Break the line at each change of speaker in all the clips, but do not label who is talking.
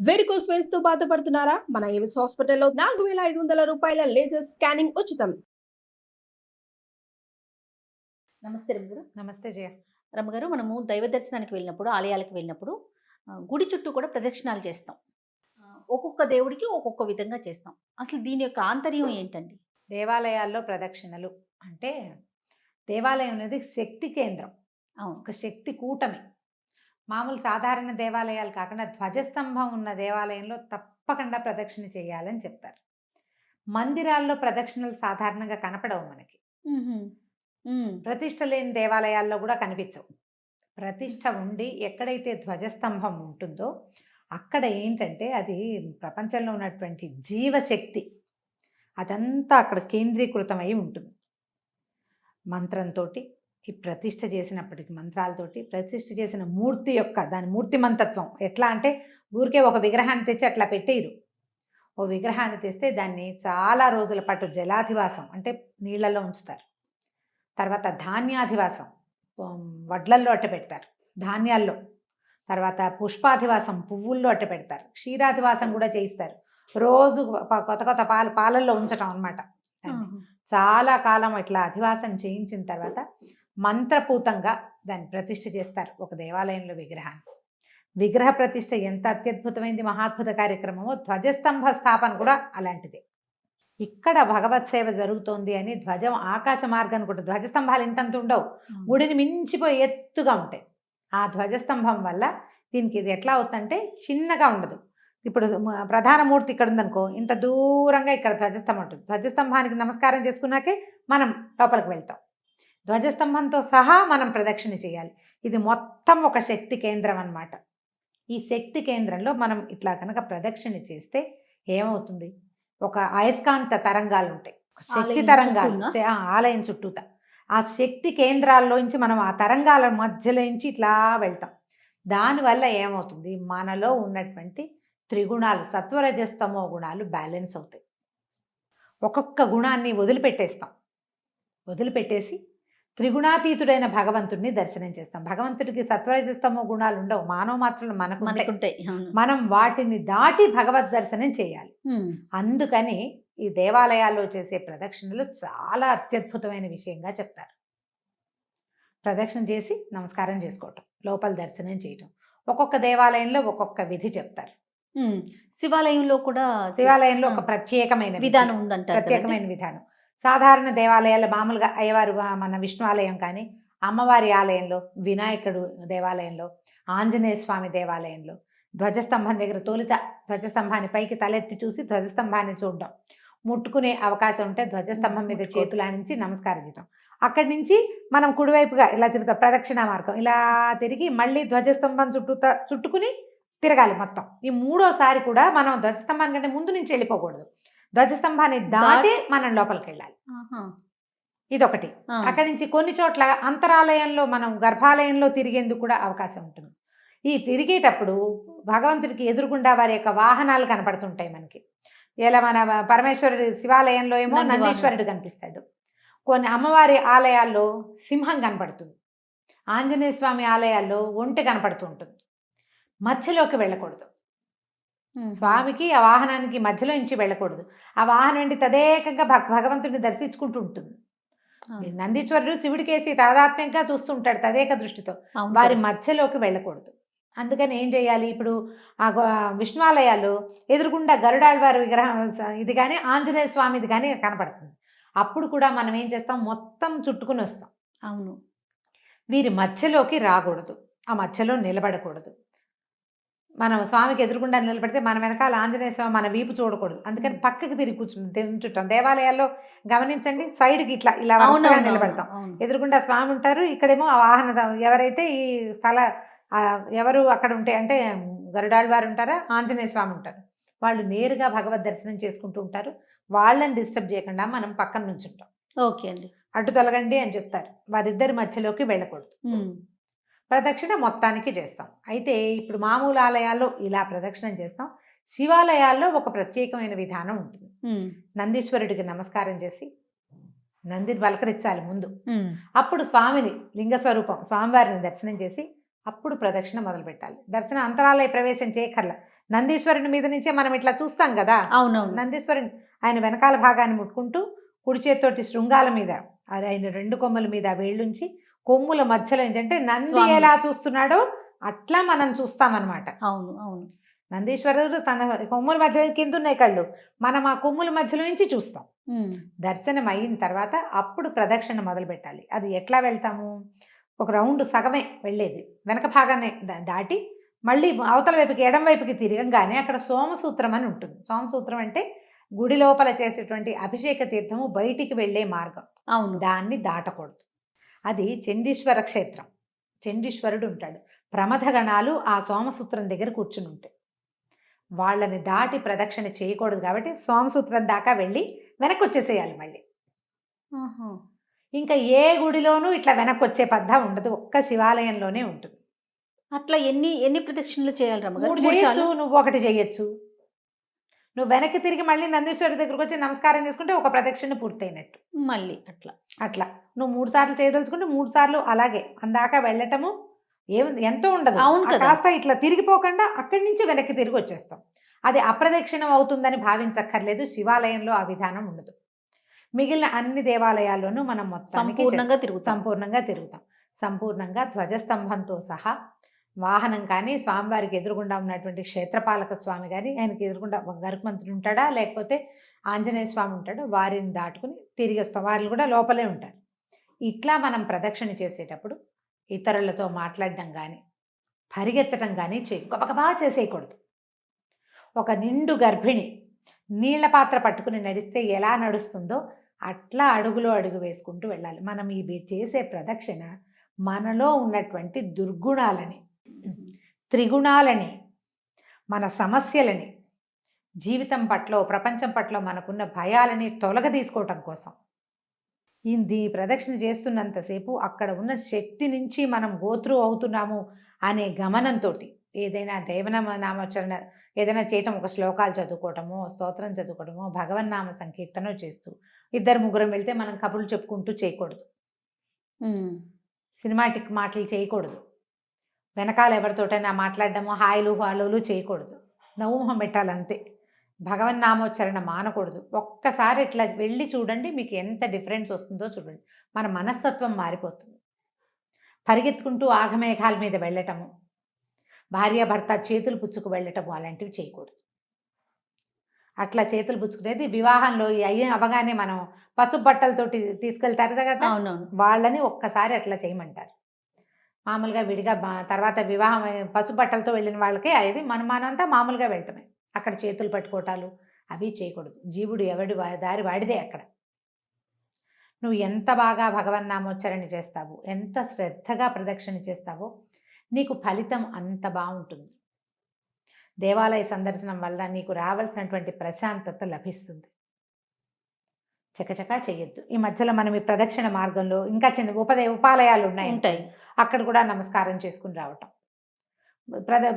Varicose veins తో బాధపడుతున్నారా? మన ఏవిస్ హాస్పిటల్లో 4500 రూపాయల లేజర్ స్కానింగ్ ఉచితం. నమస్తే రమ్మగారు.
నమస్తే జయ.
రమ్మగారు, మనము దైవ దర్శనానికి వెళ్ళినప్పుడు, ఆలయాలకు వెళ్ళినప్పుడు గుడి చుట్టూ కూడా ప్రదక్షిణాలు చేస్తాం. ఒక్కొక్క దేవుడికి ఒక్కొక్క విధంగా చేస్తాం. అసలు దీని యొక్క ఆంతర్యం ఏంటండి?
దేవాలయాల్లో ప్రదక్షిణలు అంటే దేవాలయం అనేది శక్తి కేంద్రం,
అవును.
ఒక శక్తి కూటమి. మామూలు సాధారణ దేవాలయాలు కాకుండా ధ్వజస్తంభం ఉన్న దేవాలయంలో తప్పకుండా ప్రదక్షిణ చేయాలని చెప్తారు. మందిరాల్లో ప్రదక్షిణలు సాధారణంగా కనపడవు మనకి. ప్రతిష్ఠ లేని దేవాలయాల్లో కూడా కనిపించవు. ప్రతిష్ఠ ఉండి ఎక్కడైతే ధ్వజస్తంభం ఉంటుందో అక్కడ ఏంటంటే అది ప్రపంచంలో ఉన్నటువంటి జీవశక్తి అదంతా అక్కడ కేంద్రీకృతమై ఉంటుంది. మంత్రంతో ఈ ప్రతిష్ఠ చేసినప్పటికీ మంత్రాలతోటి ప్రతిష్ఠ చేసిన మూర్తి యొక్క దాని మూర్తిమంతత్వం ఎట్లా అంటే ఊరికే ఒక విగ్రహాన్ని తెచ్చి అట్లా పెట్టేయరు. ఓ విగ్రహాన్ని తెస్తే దాన్ని చాలా రోజుల పాటు జలాధివాసం అంటే నీళ్లలో ఉంచుతారు. తర్వాత ధాన్యాధివాసం వడ్లల్లో అట్ట పెడతారు, ధాన్యాల్లో. తర్వాత పుష్పాధివాసం పువ్వుల్లో అట్ట పెడతారు. క్షీరాధివాసం కూడా చేయిస్తారు. రోజు కొత్త కొత్త పాలల్లో ఉంచటం అనమాట. చాలా కాలం ఇట్లా అధివాసం చేయించిన తర్వాత మంత్రపూతంగా దాన్ని ప్రతిష్ఠ చేస్తారు ఒక దేవాలయంలో విగ్రహాన్ని. విగ్రహ ప్రతిష్ఠ ఎంత అత్యద్భుతమైంది, మహాద్భుత కార్యక్రమమో ధ్వజస్తంభ స్థాపన కూడా అలాంటిదే. ఇక్కడ భగవత్ సేవ జరుగుతోంది అని ధ్వజం ఆకాశ మార్గాన్ని కూడా, ధ్వజస్తంభాలు ఇంతంత ఉండవు, గుడిని మించిపోయి ఎత్తుగా ఉంటాయి. ఆ ధ్వజస్తంభం వల్ల దీనికి ఇది ఎట్లా అవుతుందంటే చిన్నగా ఉండదు. ఇప్పుడు ప్రధాన మూర్తి ఇక్కడ ఉందనుకో, ఇంత దూరంగా ఇక్కడ ధ్వజస్తంభం ఉంటుంది. ధ్వజస్తంభానికి నమస్కారం చేసుకున్నాకే మనం లోపలికి వెళ్తాం. ధ్వజస్తంభంతో సహా మనం ప్రదక్షిణ చేయాలి. ఇది మొత్తం ఒక శక్తి కేంద్రం అన్నమాట. ఈ శక్తి కేంద్రంలో మనం ఇట్లా కనుక ప్రదక్షిణ చేస్తే ఏమవుతుంది, ఒక అయస్కాంత తరంగాలు ఉంటాయి, శక్తి తరంగాలు ఆలయం చుట్టూత. ఆ శక్తి కేంద్రాల్లోంచి మనం ఆ తరంగాల మధ్యలోంచి ఇట్లా వెళ్తాం. దానివల్ల ఏమవుతుంది, మనలో ఉన్నటువంటి త్రిగుణాలు సత్వరజస్తమో గుణాలు బ్యాలెన్స్ అవుతాయి. ఒక్కొక్క గుణాన్ని వదిలిపెట్టేసి త్రిగుణాతీతుడైన భగవంతుడిని దర్శనం చేస్తాం. భగవంతుడికి సత్వరజస్తమో గుణాలు ఉండవు, మానవ మాత్రం మనకుంటాయి. మనం వాటిని దాటి భగవద్ దర్శనం చేయాలి. అందుకని ఈ దేవాలయాల్లో చేసే ప్రదక్షిణలు చాలా అత్యద్భుతమైన విషయంగా చెప్తారు. ప్రదక్షిణ చేసి నమస్కారం చేసుకోవటం, లోపల దర్శనం చేయటం. ఒక్కొక్క దేవాలయంలో ఒక్కొక్క విధి చెప్తారు.
శివాలయంలో కూడా
ఒక ప్రత్యేకమైన
విధానం ఉందంట.
ప్రత్యేకమైన విధానం సాధారణ దేవాలయాలు మామూలుగా అయ్యవారు మన విష్ణు ఆలయం కానీ, అమ్మవారి ఆలయంలో, వినాయకుడు దేవాలయంలో, ఆంజనేయ స్వామి దేవాలయంలో ధ్వజస్తంభం దగ్గర తొలుత ధ్వజస్తంభాన్ని పైకి తలెత్తి చూసి ధ్వజస్తంభాన్ని చూడడం, ముట్టుకునే అవకాశం ఉంటే ధ్వజస్తంభం మీద చేతులానించి నమస్కారం చేయడం. అక్కడి నుంచి మనం కుడివైపుగా ఇలా తిరుగుతాం, ప్రదక్షిణ మార్గం ఇలా తిరిగి మళ్ళీ ధ్వజస్తంభం చుట్టుకుని తిరగాలి మొత్తం. ఈ మూడోసారి కూడా మనం ధ్వజస్తంభాన్ని కంటే ముందు నుంచి వెళ్ళిపోకూడదు, ధ్వజస్తంభాన్ని దాటి మనం లోపలికి వెళ్ళాలి. ఇదొకటి. అక్కడి నుంచి కొన్ని చోట్ల అంతరాలయంలో మనం గర్భాలయంలో తిరిగేందుకు కూడా అవకాశం ఉంటుంది. ఈ తిరిగేటప్పుడు భగవంతుడికి ఎదురుగుండా వారి యొక్క వాహనాలు కనపడుతుంటాయి మనకి. ఇలా మన పరమేశ్వరుడి శివాలయంలో ఏమో నందీశ్వరుడు కనిపిస్తాడు, కొన్ని అమ్మవారి ఆలయాల్లో సింహం కనపడుతుంది, ఆంజనేయ స్వామి ఆలయాల్లో ఒంటె కనపడుతూ ఉంటుంది. మధ్యలోకి వెళ్ళకూడదు, స్వామికి ఆ వాహనానికి మధ్యలో నుంచి వెళ్ళకూడదు. ఆ వాహనం ఏంటి తదేకంగా భగవంతుడిని దర్శించుకుంటూ ఉంటుంది. నందీశ్వరుడు శివుడికేసి తాదాత్మ్యంగా చూస్తుంటాడు తదేక దృష్టితో, వారి మధ్యలోకి వెళ్ళకూడదు. అందుకని ఏం చేయాలి, ఇప్పుడు ఆ విష్ణువాలయాలు ఎదురుగుండా గరుడాళ్వారి విగ్రహం ఇది కానీ ఆంజనేయ స్వామిది కానీ కనపడుతుంది. అప్పుడు కూడా మనం ఏం చేస్తాం, మొత్తం చుట్టుకుని వస్తాం.
అవును,
వీరి మధ్యలోకి రాకూడదు, ఆ మధ్యలో నిలబడకూడదు. మనం స్వామికి ఎదురుగుండా నిలబడితే మన వెనకాల ఆంజనేయ స్వామి మన వీపు చూడకూడదు. అందుకని పక్కకి తిరిగి కూర్చుంటాం. దేవాలయాల్లో గమనించండి, సైడ్కి ఇలా నిలబడతాం. ఎదురుగుండా స్వామి ఉంటారు, ఇక్కడేమో ఆ వాహన ఎవరైతే ఈ ఎవరు అక్కడ ఉంటే అంటే గరుడాళ్వారు ఉంటారా, ఆంజనేయ స్వామి ఉంటారు, వాళ్ళు నేరుగా భగవద్ దర్శనం చేసుకుంటూ ఉంటారు. వాళ్ళని డిస్టర్బ్ చేయకుండా మనం పక్కన నుంచి ఉంటాం.
ఓకే అండి,
అడ్డు తొలగండి అని చెప్తారు. వారిద్దరి మధ్యలోకి వెళ్ళకూడదు. ప్రదక్షిణ మొత్తానికి చేస్తాం. అయితే ఇప్పుడు మామూలు ఆలయాల్లో ఇలా ప్రదక్షిణం చేస్తాం. శివాలయాల్లో ఒక ప్రత్యేకమైన విధానం ఉంటుంది. నందీశ్వరుడికి నమస్కారం చేసి నందిని పలకరించాలి ముందు. అప్పుడు స్వామిని లింగస్వరూపం స్వామివారిని దర్శనం చేసి అప్పుడు ప్రదక్షిణ మొదలు పెట్టాలి. దర్శన అంతరాలయ ప్రవేశం చేయకర్ల, నందీశ్వరుని మీద నుంచే మనం ఇట్లా చూస్తాం కదా,
అవునవును.
నందీశ్వరుని ఆయన వెనకాల భాగాన్ని ముట్టుకుంటూ కుడి చేతితోటి శృంగాల మీద అది ఆయన 2 కొమ్మల మీద వేళ్ళుంచి కొమ్ముల మధ్యలో ఏంటంటే నంది
స్వామి.
ఎలా చూస్తున్నాడో అట్లా మనం చూస్తామన్నమాట.
అవును అవును.
నందీశ్వరుడు తన కొమ్ముల మధ్య కింద ఉన్నాయి కళ్ళు, మనం ఆ కొమ్ముల మధ్యలో నుంచి చూస్తాం. దర్శనం అయిన తర్వాత అప్పుడు ప్రదక్షిణ మొదలు పెట్టాలి. అది ఎట్లా వెళ్తాము, ఒక రౌండ్ సగమే వెళ్ళేది, వెనక భాగాన్ని దాటి మళ్ళీ అవతల వైపుకి ఎడం వైపుకి తిరగంగానే అక్కడ సోమసూత్రం అని ఉంటుంది. సోమసూత్రం అంటే గుడి లోపల చేసేటువంటి అభిషేక తీర్థము బయటికి వెళ్ళే మార్గం.
అవును.
దాన్ని దాటకూడదు. అది చండీశ్వర క్షేత్రం. చండీశ్వరుడు ఉంటాడు. ప్రమథగణాలు ఆ సోమసూత్రం దగ్గర కూర్చుని ఉంటాయి. వాళ్ళని దాటి ప్రదక్షిణ చేయకూడదు కాబట్టి సోమసూత్రం దాకా వెళ్ళి వెనక్కి వచ్చేసేయాలి మళ్ళీ. ఇంకా ఏ గుడిలోనూ ఇట్లా వెనక్కి వచ్చే పద్ధ ఉండదు, ఒక్క శివాలయంలోనే ఉంటుంది.
అట్లా ఎన్ని ఎన్ని ప్రదక్షిణలు చేయాలి రమ్మగారు?
3 చేయొచ్చు, నువ్వు 1 చేయొచ్చు. నువ్వు వెనక్కి తిరిగి మళ్ళీ నందీశ్వరుడి దగ్గరకు వచ్చి నమస్కారం చేసుకుంటే ఒక ప్రదక్షిణ పూర్తయినట్టు.
మళ్ళీ అట్లా
నువ్వు 3 సార్లు చేయదలుచుకుంటే 3 సార్లు అలాగే అందాక వెళ్ళటము ఏముంది, ఎంతో ఉండదు.
అవును కదా.
కాస్త ఇట్లా తిరిగిపోకుండా అక్కడి నుంచి వెనక్కి తిరిగి వచ్చేస్తాం. అది అప్రదక్షిణం అవుతుందని భావించక్కర్లేదు. శివాలయంలో ఆ విధానం ఉండదు. మిగిలిన అన్ని దేవాలయాల్లోనూ మనం
సంపూర్ణంగా
తిరుగుతాం. సంపూర్ణంగా ధ్వజస్తంభంతో సహా వాహనం కానీ, స్వామివారికి ఎదురుగుండా ఉన్నటువంటి క్షేత్రపాలక స్వామి కానీ, ఆయనకి ఎదురుగుండా గరుత్మంతుడు ఉంటాడా లేకపోతే ఆంజనేయ స్వామి ఉంటాడో వారిని దాటుకుని తిరిగి వస్తాం. వాళ్ళు కూడా లోపలే ఉంటారు. ఇట్లా మనం ప్రదక్షిణ చేసేటప్పుడు ఇతరులతో మాట్లాడడం కానీ పరిగెత్తడం కానీ గబగబా చేసేయకూడదు. ఒక నిండు గర్భిణి నీళ్ల పాత్ర పట్టుకుని నడిస్తే ఎలా నడుస్తుందో అట్లా అడుగులో అడుగు వేసుకుంటూ వెళ్ళాలి. మనం ఈ చేసే ప్రదక్షిణ మనలో ఉన్నటువంటి దుర్గుణాలని, త్రిగుణాలని, మన సమస్యలని, జీవితం పట్ల ప్రపంచం పట్ల మనకున్న భయాలని తొలగదీసుకోవటం కోసం ఈ ప్రదక్షిణ చేస్తున్నంతసేపు అక్కడ ఉన్న శక్తి నుంచి మనం గోత్రు అవుతున్నాము అనే గమనంతో ఏదైనా నామోచ్చరణ ఏదైనా చేయటం, ఒక శ్లోకాలు చదువుకోవటమో, స్తోత్రం చదువుకోవటమో, భగవన్నామ సంకీర్తనో చేస్తూ 2-3 వెళ్తే మనం కబుర్లు చెప్పుకుంటూ చేయకూడదు. సినిమాటిక్ మాటలు చేయకూడదు. వెనకాల ఎవరితోటైనా మాట్లాడడమో హాయిలు హాలోలు చేయకూడదు. నవ్వుమొహం పెట్టాలంతే. భగవన్నామోచ్చరణ మానకూడదు. ఒక్కసారి ఇట్లా వెళ్ళి చూడండి, మీకు ఎంత డిఫరెన్స్ వస్తుందో చూడండి. మన మనస్తత్వం మారిపోతుంది. పరిగెత్తుకుంటూ ఆఘమేఘాల మీద వెళ్ళటము, భార్యాభర్త చేతులు పుచ్చుకు వెళ్ళటము అలాంటివి చేయకూడదు. అట్లా చేతులు పుచ్చుకునేది వివాహంలో అవగానే మనం పసుపు బట్టలతోటి తీసుకెళ్తారు కదా, వాళ్ళని ఒక్కసారి అట్లా చేయమంటారు. మామూలుగా విడిగా తర్వాత వివాహం పసుపు బట్టలతో వెళ్ళిన వాళ్ళకే అది మనమంతా మామూలుగా వెళ్ళటమే. అక్కడ చేతులు పట్టుకోవటాలు అవి చేయకూడదు. జీవుడు ఎవడి దారి వాడిదే. అక్కడ నువ్వు ఎంత బాగా భగవన్నామోచ్చరణ చేస్తావో, ఎంత శ్రద్ధగా ప్రదక్షిణ చేస్తావో నీకు ఫలితం అంత బాగుంటుంది. దేవాలయ సందర్శనం వల్ల నీకు రావాల్సినటువంటి ప్రశాంతత లభిస్తుంది. చకచకా చేయొద్దు. ఈ మధ్యలో మనం ఈ ప్రదక్షిణ మార్గంలో ఇంకా చిన్న ఉపాలయాలు ఉంటాయి, అక్కడ కూడా నమస్కారం చేసుకుని రావటం.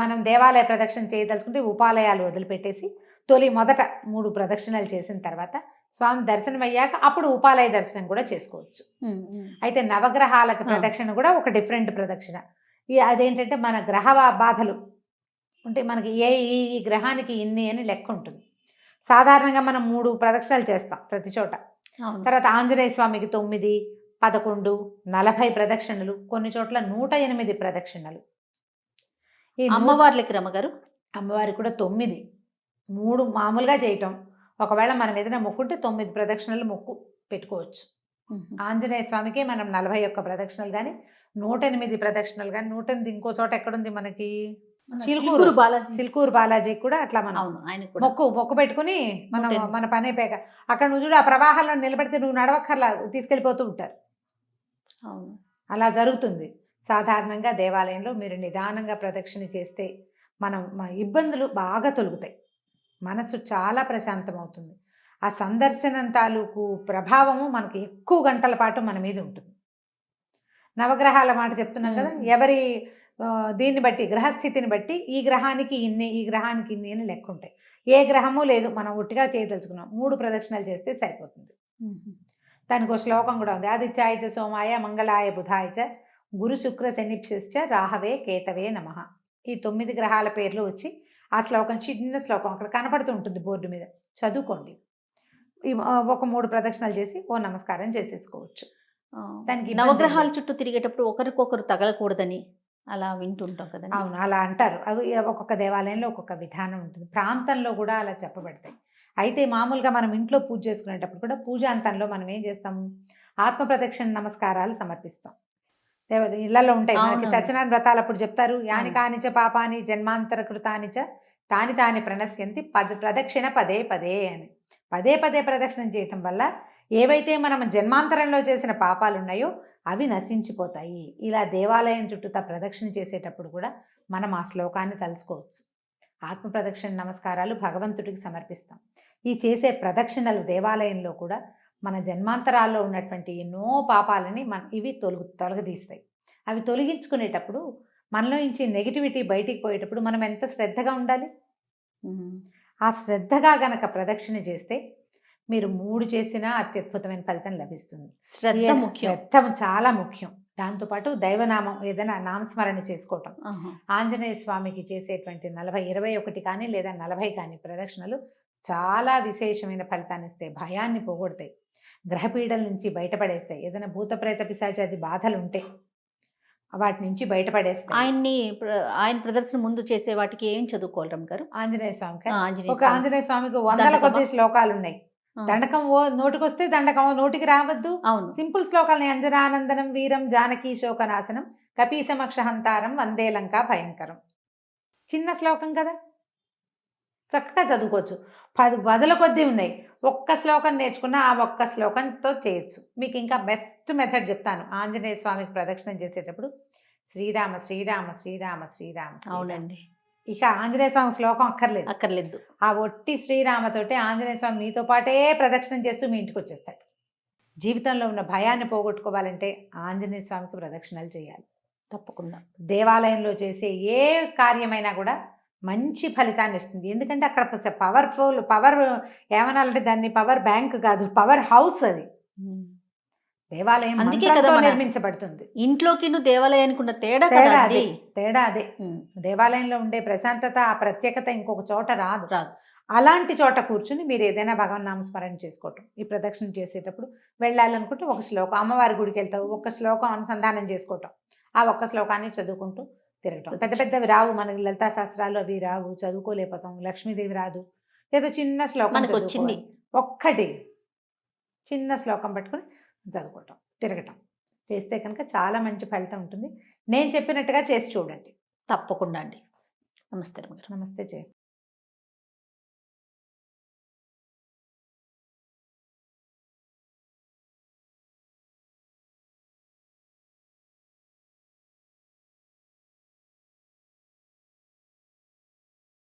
మనం దేవాలయ ప్రదక్షిణ చేయదలుచుకుంటే ఉపాలయాలు వదిలిపెట్టేసి మొదట 3 ప్రదక్షిణలు చేసిన తర్వాత స్వామి దర్శనం అయ్యాక అప్పుడు ఉపాలయ దర్శనం కూడా చేసుకోవచ్చు. అయితే నవగ్రహాలకు ప్రదక్షిణ కూడా ఒక డిఫరెంట్ ప్రదక్షిణ. అదేంటంటే మన గ్రహ బాధలు ఉంటే మనకి ఈ గ్రహానికి ఇన్ని అని లెక్క ఉంటుంది. సాధారణంగా మనం 3 ప్రదక్షిణలు చేస్తాం ప్రతి చోట. తర్వాత ఆంజనేయ స్వామికి 9, 11, 40 ప్రదక్షిణలు, కొన్ని చోట్ల 108 ప్రదక్షిణలు. ఈ
అమ్మవార్లకి రమ్మగారు
అమ్మవారికి కూడా 9, 3 మామూలుగా చేయటం. ఒకవేళ మనం ఏదైనా మొక్కుంటే 9 ప్రదక్షిణలు మొక్కు పెట్టుకోవచ్చు. ఆంజనేయ స్వామికి మనం 41 ప్రదక్షిణలు కానీ, 108 ప్రదక్షిణలు కానీ. 108 ఇంకో చోట ఎక్కడుంది మనకి, చిలుకూరు బాలాజీ కూడా అట్లా మనం మొక్కు పెట్టుకుని మన పని అయిపోయాక అక్కడ నువ్వు చూడు, ఆ ప్రవాహంలో నిలబడితే నువ్వు నడవక్కర్లా, తీసుకెళ్ళిపోతూ ఉంటారు. అలా జరుగుతుంది. సాధారణంగా దేవాలయంలో మీరు నిదానంగా ప్రదక్షిణ చేస్తే మన ఇబ్బందులు బాగా తొలుగుతాయి. మనసు చాలా ప్రశాంతం అవుతుంది. ఆ సందర్శనం తాలూకు ప్రభావము మనకి ఎక్కువ గంటల పాటు మన మీద ఉంటుంది. నవగ్రహాల మాట చెప్తున్నాం కదా, ఎవరి దీన్ని బట్టి, గ్రహస్థితిని బట్టి ఈ గ్రహానికి ఇన్ని, ఈ గ్రహానికి ఇన్ని అని లెక్క ఉంటాయి. ఏ గ్రహము లేదు, మనం ఒట్టిగా చేయదలుచుకున్నాం 3 ప్రదక్షిణలు చేస్తే సరిపోతుంది. దానికి ఒక శ్లోకం కూడా ఉంది. ఆదిత్యాయ చ సోమాయ మంగళాయ బుధాయ చ గురు శుక్ర శనిభ్యశ్చ రాహవే కేతవే నమః. ఈ 9 గ్రహాల పేర్లు వచ్చి ఆ శ్లోకం చిన్న శ్లోకం అక్కడ కనపడుతూ ఉంటుంది బోర్డు మీద, చదువుకోండి. ఒక 3 ప్రదక్షిణలు చేసి ఓ నమస్కారం చేసేసుకోవచ్చు. దానికి ఇబ్బంది ఏం
నవగ్రహాల
లేదు.
చుట్టూ తిరిగేటప్పుడు ఒకరికొకరు తగలకూడదని అలా వింటుంటాం కదండి.
అవును, అలా అంటారు. అవి ఒక్కొక్క దేవాలయంలో ఒక్కొక్క విధానం ఉంటుంది. ప్రాంతంలో కూడా అలా చెప్పబడతాయి. అయితే మామూలుగా మనం ఇంట్లో పూజ చేసుకునేటప్పుడు కూడా పూజాంతంలో మనం ఏం చేస్తాము, ఆత్మ ప్రదక్షిణ నమస్కారాలు సమర్పిస్తాం. ఇళ్లలో ఉంటాయి మనకి.
అవునవును.
సత్యనారాయణ వ్రతాలప్పుడు చెప్తారు, యాని
అవును.
కానిచ పాపాని జన్మాంతర కృతానిచ తాని తాని ప్రణశ్యంతి ప్రదక్షిణ పదే పదే అని. పదే పదే ప్రదక్షిణం చేయటం వల్ల ఏవైతే మనం జన్మాంతరంలో చేసిన పాపాలు ఉన్నాయో అవి నశించిపోతాయి. ఇలా దేవాలయం చుట్టూతా ప్రదక్షిణ చేసేటప్పుడు కూడా మనం ఆ శ్లోకాన్ని తలుచుకోవచ్చు. ఆత్మ ప్రదక్షిణ నమస్కారాలు భగవంతుడికి సమర్పిస్తాం. ఈ చేసే ప్రదక్షిణలు దేవాలయంలో కూడా మన జన్మాంతరాల్లో ఉన్నటువంటి ఎన్నో పాపాలని ఇవి తొలగదీస్తాయి. అవి తొలగించుకునేటప్పుడు మనలో నుంచి నెగిటివిటీ బయటికి పోయేటప్పుడు మనం ఎంత శ్రద్ధగా ఉండాలి. ఆ శ్రద్ధగా గనక ప్రదక్షిణ చేస్తే మీరు 3 చేసినా అత్యద్భుతమైన ఫలితం లభిస్తుంది.
శ్రద్ధ ముఖ్యం.
శ్రద్ధ చాలా ముఖ్యం. దాంతోపాటు దైవనామం ఏదైనా నామస్మరణ చేసుకోవటం. ఆంజనేయ స్వామికి చేసేటువంటి 21 కానీ లేదా 40 కానీ ప్రదక్షిణలు చాలా విశేషమైన ఫలితాన్ని ఇస్తాయి. భయాన్ని పోగొడతాయి, గ్రహపీడల నుంచి బయటపడేస్తాయి. ఏదైనా భూత ప్రేత పిశాచాది బాధలు ఉంటే వాటి నుంచి బయటపడేస్తాయి.
ఆయన ప్రదర్శన ముందు చేసే వాటికి ఏం చదువుకోవాలి రమ్మగారు?
ఆంజనేయ స్వామికి
ఆంజనేయ
ఒక ఆంజనేయ స్వామికి వందల కొద్ది శ్లోకాలు ఉన్నాయి. దండకం నోటికొస్తే దండకం, నోటికి రావద్దు.
అవును.
సింపుల్ శ్లోకాలని అంజనానందనం వీరం జానకీ శోకనాశనం కపీసమక్షహంతారం వందే లంకా భయంకరం. చిన్న శ్లోకం కదా, చక్కగా చదువుకోవచ్చు. 10 కొద్దీ ఉన్నాయి. ఒక్క శ్లోకం నేర్చుకున్న ఆ ఒక్క శ్లోకంతో చేయొచ్చు. మీకు ఇంకా బెస్ట్ మెథడ్ చెప్తాను. ఆంజనేయ స్వామికి ప్రదక్షిణం చేసేటప్పుడు శ్రీరామ శ్రీరామ శ్రీరామ శ్రీరామ.
అవునండి.
ఇక ఆంజనేయ స్వామి శ్లోకం
అక్కర్లేదు.
ఆ ఒట్టి శ్రీరామతోటే ఆంజనేయ స్వామి మీతో పాటే ప్రదక్షిణం చేస్తూ మీ ఇంటికి వచ్చేస్తాడు. జీవితంలో ఉన్న భయాన్ని పోగొట్టుకోవాలంటే ఆంజనేయ స్వామికి ప్రదక్షిణలు చేయాలి
తప్పకుండా.
దేవాలయంలో చేసే ఏ కార్యమైనా కూడా మంచి ఫలితాన్ని ఇస్తుంది. ఎందుకంటే అక్కడ పవర్ ఏమనాలంటే దాన్ని పవర్ బ్యాంక్ కాదు, పవర్ హౌస్ అది. దేవాలయం
అందుకే కదా
నిర్మించబడుతుంది.
ఇంట్లోకి దేవాలయానికి ఉన్న తేడా
అదే. దేవాలయంలో ఉండే ప్రశాంతత, ఆ ప్రత్యేకత ఇంకొక చోట రాదు. అలాంటి చోట కూర్చుని మీరు ఏదైనా భగవన్ నామస్మరణ చేసుకోవటం. ఈ ప్రదక్షిణ చేసేటప్పుడు వెళ్ళాలనుకుంటే ఒక శ్లోకం, అమ్మవారి గుడికి వెళ్తావు, ఒక శ్లోకం అనుసంధానం చేసుకోవటం. ఆ ఒక్క శ్లోకాన్ని చదువుకుంటూ తిరగటం. పెద్ద పెద్దవి రావు మనకి, లలితా శాస్త్రాలు అవి రావు, చదువుకోలేకపోతాం. లక్ష్మీదేవి రాదు. ఏదో చిన్న శ్లోకం
మనకు వచ్చింది,
ఒక్కటి చిన్న శ్లోకం పట్టుకుని చదువుకోవటం, తిరగటం చేస్తే కనుక చాలా మంచి ఫలితం ఉంటుంది. నేను చెప్పినట్టుగా చేసి చూడండి.
తప్పకుండా అండి. నమస్తే.
నమస్తే జయ.